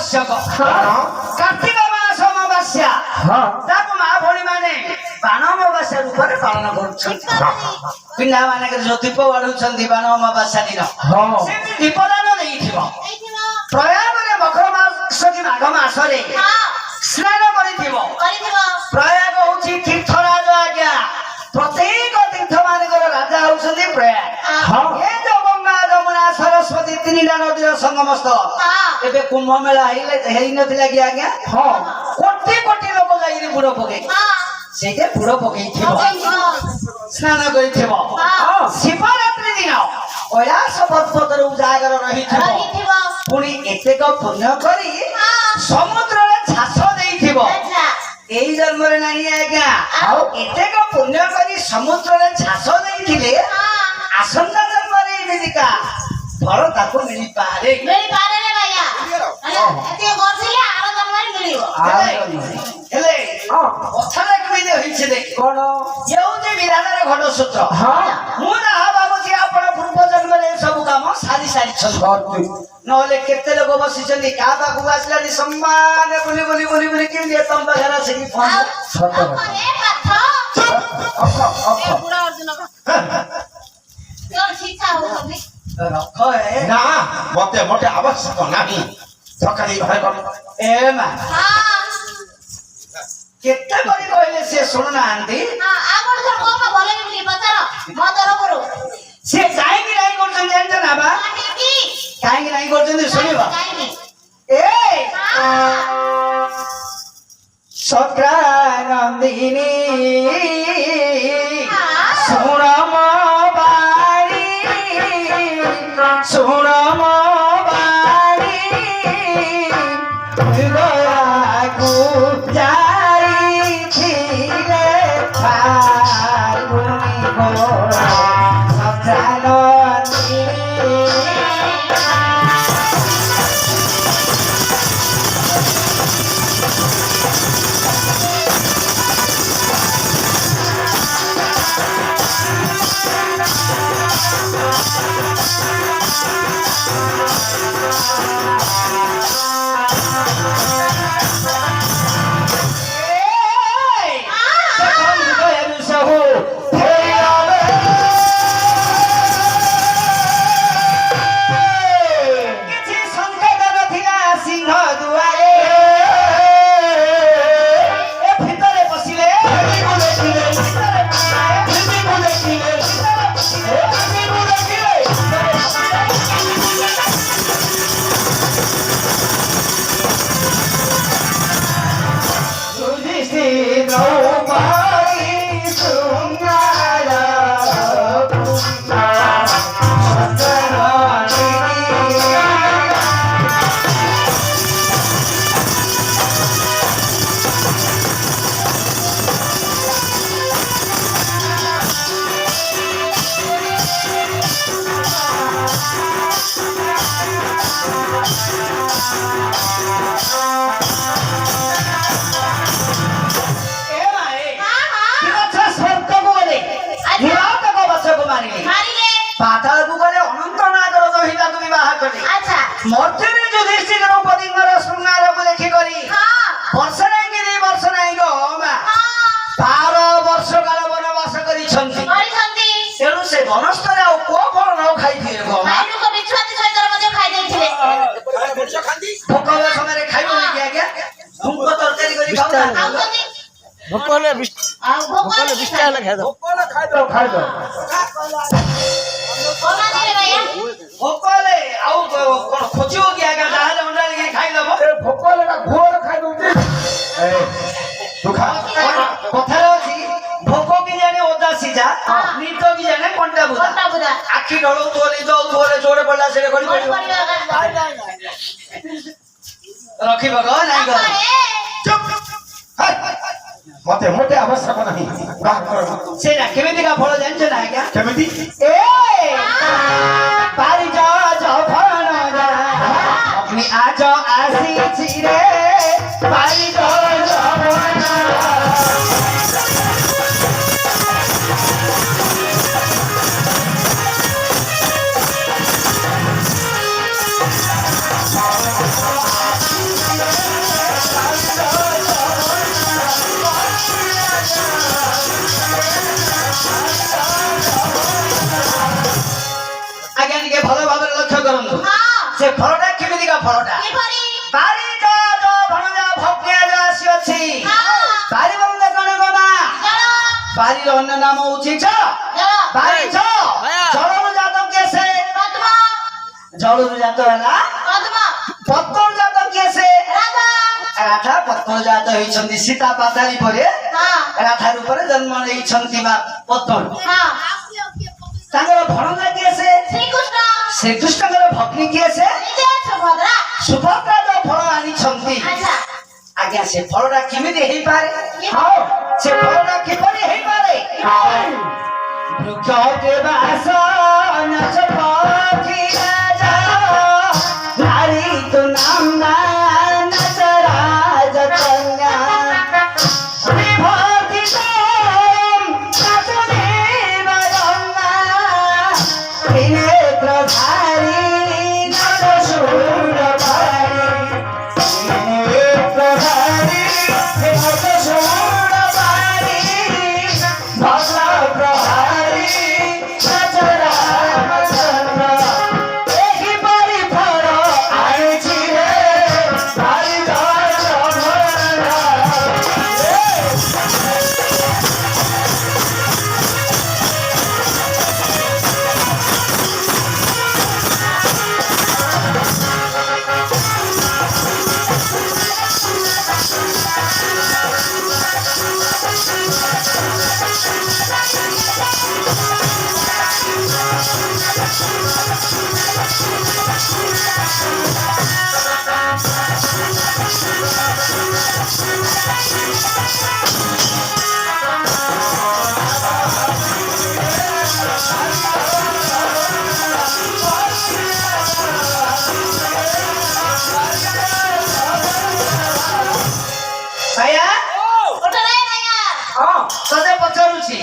ଆବଶ୍ୟକ। କାର୍ତ୍ତିକ ମାସ ଅମାବାସ୍ୟା ତାକୁ ମା ଭଉଣୀ ମାନେ ବାଣ ଅମାବାସ୍ୟା ରୂପରେ ପାଳନ କରୁଛନ୍ତି। ପିଲାମାନେ ଯୋଉ ଦୀପ ବାଢୁଛନ୍ତି ବାଣ ଅମାବାସ୍ୟା ଦିନ ସେମିତି ଦୀପଦାନ ଦେଇଥିବ। ପ୍ରୟାଗରେ ମକର ମାସ କି ମାଘ ମାସରେ ସ୍ନାନ କରିଥିବ। ପ୍ରୟାଗ ହଉଛି ତୀର୍ଥରାଜ ଆଜ୍ଞା। ପ୍ରତ୍ୟେକ ତୀର୍ଥ ମାନଙ୍କର ରାଜା ହଉଛନ୍ତି ପ୍ରୟାଗ। ଏ ଯୋଉ ଗଙ୍ଗା ଯମୁନା ସରସ୍ୱତୀ ତିନିଟା ନଦୀର ସଙ୍ଗମ ସ୍ଥଳ। ଏବେ କୁମ୍ଭ ମେଳା ହେଇନଥିଲା କି ଆଜ୍ଞା? କୋଟି କୋଟି ଲୋକ ଯାଇକି ବୁଡ ପକେଇ ସେଇଟା ବୁଡ ପକେଇଥିବ ସ୍ନାନ କରିଥିବ। ଶିବରାତ୍ରି ଦିନ କୈଳାସ ପର୍ବତରେ ଉଜାଗର ରହିଥିବ। ପୁଣି ଏତେକ ପୁଣ୍ୟ କରି ସମୁଦ୍ରରେ ଝାସ ଦେଇଥିବ। ଏଇ ଜନ୍ମରେ ନାହିଁ ଆଜ୍ଞା। ଆଉ ଏତେକ ପୁଣ୍ୟ କରି ସମୁଦ୍ରରେ ଝାସ ଦେଇଥିଲେ ଆସନ୍ତା ଜନ୍ମରେ ଏମିତିକା ଫଳ ତାକୁ ମିଳିପାରେ। ହେଲେ କଥାଟା କେମିତି ହେଇଛି ଦେଖ କଣ ହେଉଛି ବିଧାନରେ ଘଟସୂତ୍ର। ମୁଁ ଯାହା ଭାବୁଛି ଆପଣ ପୂର୍ବ ଜନ୍ମରେ ସବୁ କାମ ସାରି ସାରିଛନ୍ତି। ନହେଲେ କେତେ ଲୋକ ବସିଛନ୍ତି କାହା ପାଖକୁ ଆସିଲାନି ସମ୍ମାନ ବୁଲି ବୁଲି ବୁଲି ବୁଲି କେମିତି ତମ ପାଖରେ ଆସିକି ନା ମତେ ମୋଟେ ଆବଶ୍ୟକ ନାହିଁ। ସକାଳେ ଏ ମା କେତେ କରି କହିଲେ ସେ ଶୁଣୁନାହାନ୍ତି। ସେ କାହିଁକି ନାହିଁ କରୁଛନ୍ତି ଜାଣିଛ ନା ବା? କାହିଁକି ନାହିଁ କରୁଛନ୍ତି ଶୁଣିବ। ଏ ସକ୍ରାନନ୍ଦିନୀ ଶୁଣ ମୋ ବାଣୀ ଶୁଣ ମୋ ବାଣୀ ହୃଦୟକୁ ଯାଇଥିଲେ ଫାଲ୍ଗୁନି ଗୋଳ ସକ୍ରାନନ୍ଦିନୀ। ପାତାଳକୁ ଗଲେ ଅନନ୍ତ ନାଗର ଦହିତାକୁ ବିବାହ କଲେ। ମଧ୍ୟରେ ଯୁଧିଷ୍ଠିର ଦ୍ରୌପଦୀଙ୍କର ଶୃଙ୍ଗାରକୁ ଦେଖିକରି ବର୍ଷ ନାହିଁ କି 2 ବର୍ଷ ନାହିଁ ଗো 12 ବର୍ଷ କାଳ ବନବାସ କରିଛନ୍ତି। ତେଣୁ ସେ ବନସ୍ଥରେ ଆଉ କୋଉ ଫଳ ନ ଖାଇଥିଲେ ଗো ଭୋକ ସମୟରେ ଖାଇବନି କି ଆଜ୍ଞା? ଭୁଙ୍କ ତରକାରୀ କରି ଖାଉନାହାନ୍ତି। ଭୋକ ହେଲେ ବିଷ୍ଟା ହେଲେ ଖାଇଦବ। ଭୋକ ହେଲେ ଆଉ କଣ ଖୋଜିବ କି ଆଜ୍ଞା? ଯାହାହେଲେ ଅଣ୍ଡା ଖାଇଦବ। ଭୋକ ହେଲେ ଘୋର ଖାଇଦଉଛି। କଥାରେ ଅଛି ଭୋକ କି ଜାଣେ ଓଦା ସିଝା ନିଦ କି ଜାଣେ କଣ୍ଟା ବୁଦା। ଆଖି ଢଳଉଥିବ ନିଦ ହଉଥିବ ଜୋରେ ପଡିଲା ସେଟା କରି ରଖିବ ଗ ନାଇଁ ଗ ମତେ ମୋଟେ ଆବଶ୍ୟକ ନାହିଁ। ସେଇଟା କେମିତିକା ଫଳ ଜାଣିଛ ନା ଆଜ୍ଞା? କେମିତି? আজ আসিছি রে পারিজ ଆଜ୍ଞା ଟିକେ ଭଲ ଭାବରେ ଲକ୍ଷ୍ୟ କରନ୍ତୁ ହଁ ସେ ଫଳଟା କେମିତିକା ଫଳଟା କିପରି ବାରି ଭଣଜା ଭକ୍ତିଆଜ ଆସିଅଛି ହଁ ବାରି ବନ୍ଦ କଣ ଗମା ଜଳ ବାରିର ଅନ୍ୟ ନାମ ହଉଛି ଛ ଜଳ ବାରି ଛ ଆଜ୍ଞା। ଜଳରୁ ଜାତ କିଏ ସେ ପଦ୍ମ ଜଳରୁ ଜାତ ହେଲା ପଦ୍ମ ପତ୍ତର ଜାତ କିଏ ସେ ରାଧା ରାଧା ପତ୍ତର ଜାତ ହେଇଛନ୍ତି ସୀତା ପାତାଳି ପରେ ହଁ ରାଧା ରୂପରେ ଜନ୍ମ ନେଇଛନ୍ତି ବା ପତ୍ତର ହଁ ତାଙ୍କର ଭଣଜା କିଏ ସେ ଶ୍ରୀକୃଷ୍ଣ ଶ୍ରୀକୃଷ୍ଣଙ୍କର ଭଗ୍ନୀ କିଏ ସେ ନିଜେ ସୁଭଦ୍ରା ସୁଭଦ୍ରା ଯୋଉ ଫଳ ଆଣିଛନ୍ତି ଆଚ୍ଛା ଆଜ୍ଞା ସେ ଫଳଟା କେମିତି ହେଇପାରେ ହଁ ସେ ଫଳଟା କିପରି ହେଇପାରେ ବୃକ୍ଷ ଦେବାସ ନାଚ ପକ୍ଷୀ ରାଜା ନାରୀ ତୁ ନାମ ନାଚ ରାଜ କନ୍ୟା ବିଭୂତି ନାଚ ଦେବ ରଙ୍ଗା ত্রিনেত্রধারী নাচ সুরভারী ত্রিনেত্রধারী নাচ সুরভারী ভদ্র প্রহারী নাচ রামচন্দ্র এহিপরি ফল আনিছি রে ভারি ধর ভাইয়া ওটা নাই ভাইয়া ତତେ ପଚାରୁଛି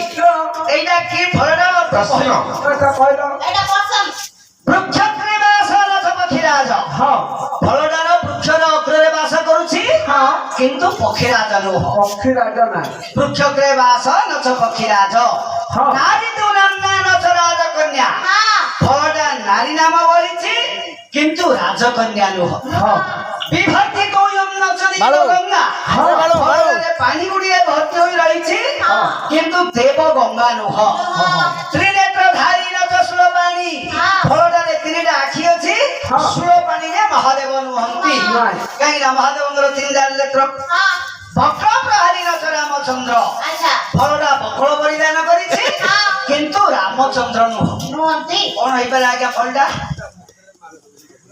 ଏଇଟା କି ଫଳଟା ପ୍ରଶ୍ନ এটা পছন্দ ବୃକ୍ଷରେ ବାସ ରଥ ପକ୍ଷୀରାଜ ଫଳଟାର ବୃକ୍ଷର ଅଗ୍ରରେ ବାସ କରୁଛି କିନ୍ତୁ ପକ୍ଷୀରାଜ ନୁହଁ ବୃକ୍ଷରେ ବାସ ନଚ ପକ୍ଷୀରାଜ ନାରୀ ତୁ ନାମ ନଚ ରାଜ କନ୍ୟା হ্যাঁ ଫଳଟା ନାରୀ ନାମ ବଳିଛି କିନ୍ତୁ ରାଜକନ୍ୟା ନୁହଁ ବିଭକ୍ତି କୌୟମ ନଚନି ବାଳୁ। ଗଙ୍ଗା ବାଳୁ, ବାଳୁ। ଫଳରେ ପାଣି ଗୁଡ଼ିଏ ଭର୍ତ୍ତି ହୋଇ ରହିଛି କିନ୍ତୁ ଦେବ ଗଙ୍ଗା ନୁହଁ ତ୍ରିନେତ୍ରଧାରୀ ନଚ ସୁଳପାଣି ଫଳଟାରେ ତିନିଟା ଆଖି ଅଛି ସୁଳପାଣିରେ ମହାଦେବ ନୁହନ୍ତି କାହିଁକିନା ମହାଦେବଙ୍କର ତିନିଟା ନେତ୍ର হ্যাঁ ବକ୍ର ପ୍ରହାରୀ ନଚ ରାମଚନ୍ଦ୍ର আচ্ছা ଫଳଟା ବକ୍ର ପରିଧାନ କରିଛି କିନ୍ତୁ ରାମଚନ୍ଦ୍ର ନୁହଁ নুহন্তি କଣ ହେଇପାରେ ଆଜ୍ଞା ଫଳଟା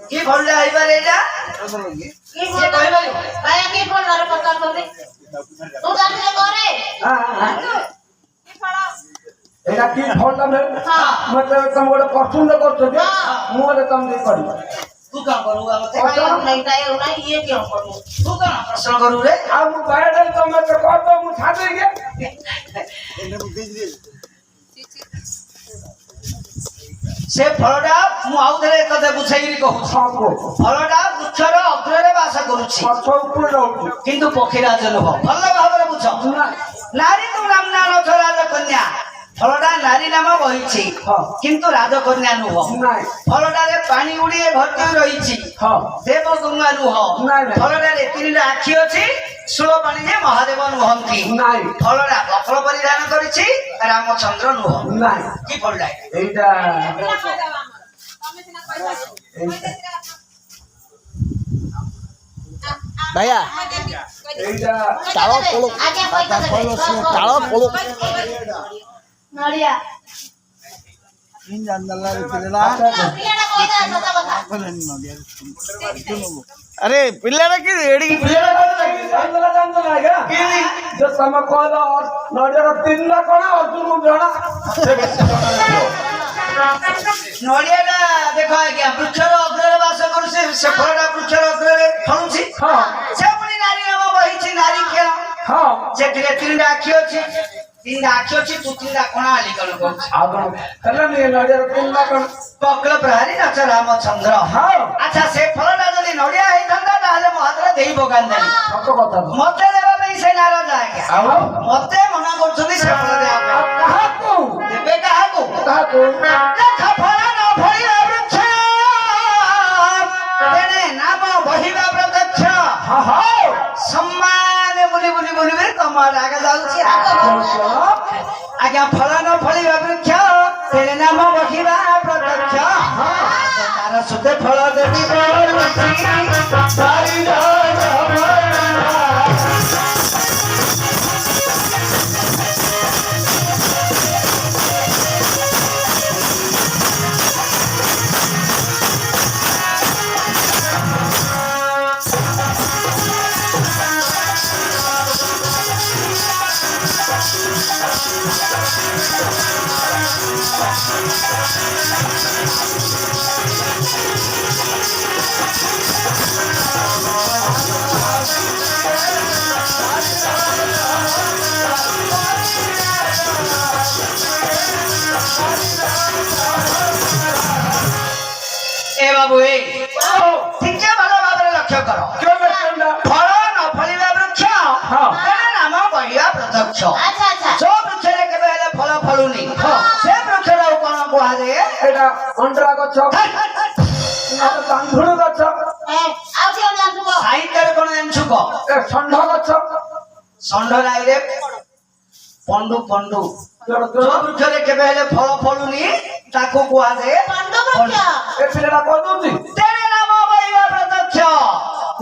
কি ফলটা ହେଇପାରେ ଏଇଟା কি ସିଏ বল କହିପାରିବ ভাইয়া কি বল আরে পছন্দ করবে তু জানলে করে কি ফল এটা কি ফলটা নেই হ্যাঁ মতে তুমি গোটে পছন্দ করছো যে হ্যাঁ। ମୁଁ ଗୋଟେ ତମକୁ କରିବି ତୁ କଣ କରିବୁ ଆମ নাই তাই নাই ইয়ে কি করব ତୁ କଣ ପ୍ରଶ୍ନ କରିବୁ ରେ ଆଉ ମୁଁ ବାହାରେ ତମେ ତ କରିବ ମୁଁ ଛାଡ଼ିଦେଇକି ସେ ଫଳଟା ମୁଁ ଆଉ ଥରେ ତତେ ବୁଝେଇକିରି କହୁଛି ସବୁ ଫଳଟା ବୃକ୍ଷର ଅଗ୍ରରେ ବାସ କରୁଛି ଗଛ ଉପରେ ରହୁଛି କିନ୍ତୁ ପକ୍ଷୀରାଜ ନୁହଁ ଭଲ ଭାବରେ ବୁଝ ନାରୀ ତୁ ନାମ ନଚ ରାଜକନ୍ୟା ଫଳଟା ନାରୀ ନାମ ବହିଛି ହଁ। କିନ୍ତୁ ରାଜକନ୍ୟା ନୁହଁ ନାଇଁ ଫଳଟାରେ ପାଣି ଗୁଡ଼ିଏ ଭର୍ତ୍ତି ହୋଇ ରହିଛି ହଁ ଦେବ ଗଙ୍ଗା ନୁହଁ ନାଇଁ, ନାଇଁ। ଫଳଟାରେ ତିନିଟା ଆଖି ଅଛି ସୁଳ ପାଣିରେ ମହାଦେବ ନୁହନ୍ତି ନାଇଁ ଫଳଟା ବକ୍ର ପରିଧାନ କରିଛି ରାମଚନ୍ଦ୍ର ନୁହଁ ନାଇଁ କି ଫଳଟା এইটা ভাইয়া এইটা তাଳ ପୋଳ আগে কইতে দেবে তাଳ ପୋଳ নড়িয়া জানলা পিলাটা কইতে সদা কথা আরে ପିଲାଟା କି ଏଡିକି ଜାଣିଛ ନା ଆଜ୍ଞା ଯେ ତମେ କହିଲ ନଡ଼ିଆର ତିନିଟା କଣା ଅର୍ଜୁନକୁ ଜଣା ନଡ଼ିଆଟା ଦେଖ ଆଜ୍ଞା ବୃକ୍ଷର ଅଗ୍ରରେ ବାସ କରୁଛି ସେ ଫଳଟା ବୃକ୍ଷର ଅଗ୍ରରେ ଫଳୁଛି ହଁ ସେ ପୁଣି ନାରୀ ନାମ ବହିଛି ନାରୀ ଖେଳ ହଁ ସେଥିରେ ତିନିଟା ଆଖି ଅଛି ତିନିଟା ଆଖି ଅଛି ତୁ ତିନିଟା କଣା ଆଲିକଣ କରୁଛୁ ଆଉ କଣ ହେଲାନି ନଡ଼ିଆର ତିନିଟା କଣ ବକ୍ର ପ୍ରହାରୀ ନଚ ରାମଚନ୍ଦ୍ର ହଁ ଆଚ୍ଛା ସେ ଫଳଟା ଯଦି ନଡ଼ିଆ ହେଇଥାନ୍ତା ତାହେଲେ ମୋ ହାତରେ ଦେଇ ପକାନ୍ତାନି ସତ କଥା ତ। ମତେ ଦେବା ପାଇଁ ଦେବେନି ସେ ନାରାଜ ଆଜ୍ଞା ଆଉ ମତେ ମନା କରୁଛନ୍ତି ସେ ଫଳ ଦେବା ପାଇଁ ଆଉ କାହାକୁ ଦେବେ କାହାକୁ କାହାକୁ ଦେଖ ଫଳ ନ ଫଳିବା ବୃକ୍ଷ ତେଣେ ନାମ ବହିବା ପ୍ରତ୍ୟକ୍ଷ ହଁ ହଉ ସମ୍ମାନ ବୁଲି ବୁଲି ବୁଲି ବୁଲି ତମ ଆଡେ ଆଗେ ଯାଉଛି ଆଜ୍ଞା ଫଳ ନ ଫଳିବା ବୃକ୍ଷ ତେଣେ ନାମ ବହିବା ପ୍ରତ୍ୟକ୍ଷ ତାର ସୁଧେ ଫଳ ଦେବି ଏ ବାବୁ ଏ ଟିକେ ଭଲ ଭାବରେ ଲକ୍ଷ୍ୟ କର କେଉଁ ବ୍ୟକ୍ତି ଫଳ ନ ଫଳିବା ବୃକ୍ଷ ତେଣେ ନାମ ବହିବା ପ୍ରତ୍ୟକ୍ଷ ଆଚ୍ଛା ଆଚ୍ଛା ଯୋଉ ବୃକ୍ଷରେ କେବେ ହେଲେ ଫଳ ଫଳୁନି ସେ ବୃକ୍ଷଟାକୁ କଣ କୁହାଯାଏ ଏଇଟା ଅଣ୍ଡରା ଗଛ ତାନ୍ଧୁଳି ଗଛ ଆଉ କିଏ ଜାଣିଥିବ ସାହିତ୍ୟରେ କଣ ଜାଣିଛୁ କହ ଏ ଷଣ୍ଢ ଗଛ ଷଣ୍ଢ ନାଇରେ ପଣ୍ଡୁ ପଣ୍ଡୁ ଯୋଉ ବୃକ୍ଷରେ କେବେ ହେଲେ ଫଳ ଫଳୁନି ତାକୁ କୁହାଯାଏ ପଣ୍ଡୁ ବୃକ୍ଷ ଏ ପିଲାଟା କହିଦଉଛି ତେଣେ ନାମ ବହିବା ପ୍ରତ୍ୟକ୍ଷ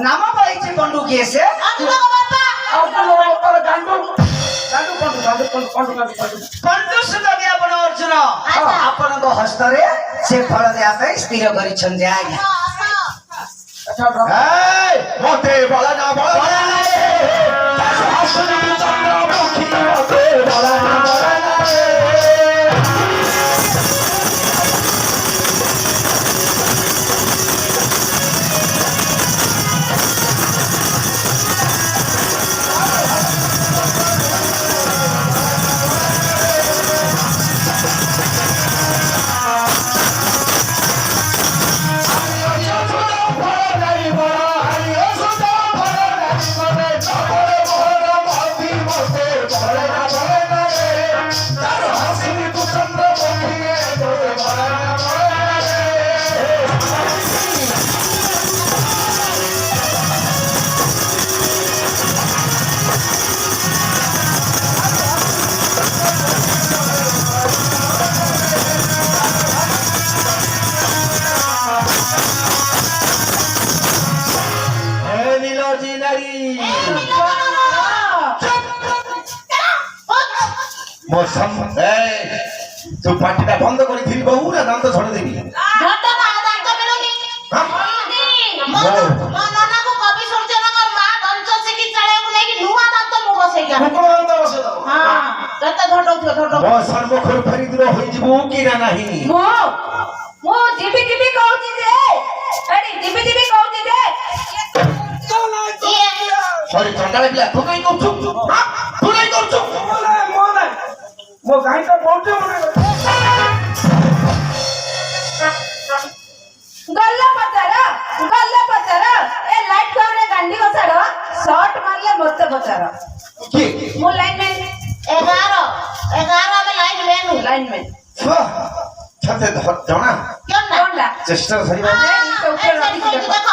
ନାମ ବହିଛି ପଣ୍ଡୁ କିଏ ସେ ଅନ୍ତକ ବାପା ଆଉ ତୁ ମୋର ଗାଣ୍ଡୁ ଗାଣ୍ଡୁ ପଣ୍ଡୁ ପଣ୍ଡୁ ସୁନ୍ଦରୀ ଆପଣ ଅର୍ଜୁନ ଆଚ୍ଛା। ଆପଣଙ୍କ ହସ୍ତରେ ସେ ଫଳ ଦେବା ପାଇଁ ସ୍ଥିର କରିଛନ୍ତି ଆଜ୍ଞା এই মতে বলা না বলা না রে শাশুড়ি চন্দ্রমুখী মতে বলা না রে তু পাটিটা বন্ধ করে দিল বহু না দাম তো ছড়ে দিবি ঘটনা দায়িত্ব মিলুনি ମୋ ନନାକୁ କବି ସୂର୍ଯ୍ୟନଗର ମା ଦଞ୍ଚ ଶିଖି ଚାଳିବାକୁ ନେଇକି ନୂଆ ଦାନ୍ତ ମୁଁ ବସେଇକି ଆଣିବି। ହଁ କେତେ ଝଟଉଥିବ ମୋ ସମ୍ମୁଖରୁ ଫେରି ଦୂର ହୋଇଯିବୁ କି ନା ନାହିଁ ମୁଁ ଯିବି ଯିବି କହୁଛି ଯେ ଏଠି ଯିବି କହୁଛି ଯେ ସରି ଚଣ୍ଡାଳ ପିଲା ତୁ କାଇଁ କରୁଛୁ ତୁ କାଇଁ କରୁଛୁ ମୋ ଗାଈଟା ବହୁଛି ଗଲା ପଚାର ଏ ଲାଇଟ୍ କାମରେ ଗାଣ୍ଡି କସାଡ ଶର୍ଟ ମାରିଲେ ମତେ ପଚାର କିଏ ମୁଁ ଲାଇନମ୍ୟାନ 11 ଆମେ ଲାଇନମ୍ୟାନ ଛତେ ଜଣା କେନ୍ ନା କଣଟା ଚେଷ୍ଟା କରିବା ଏ ଉପରେ ରଖିଛି ଦେଖ ଦେଖ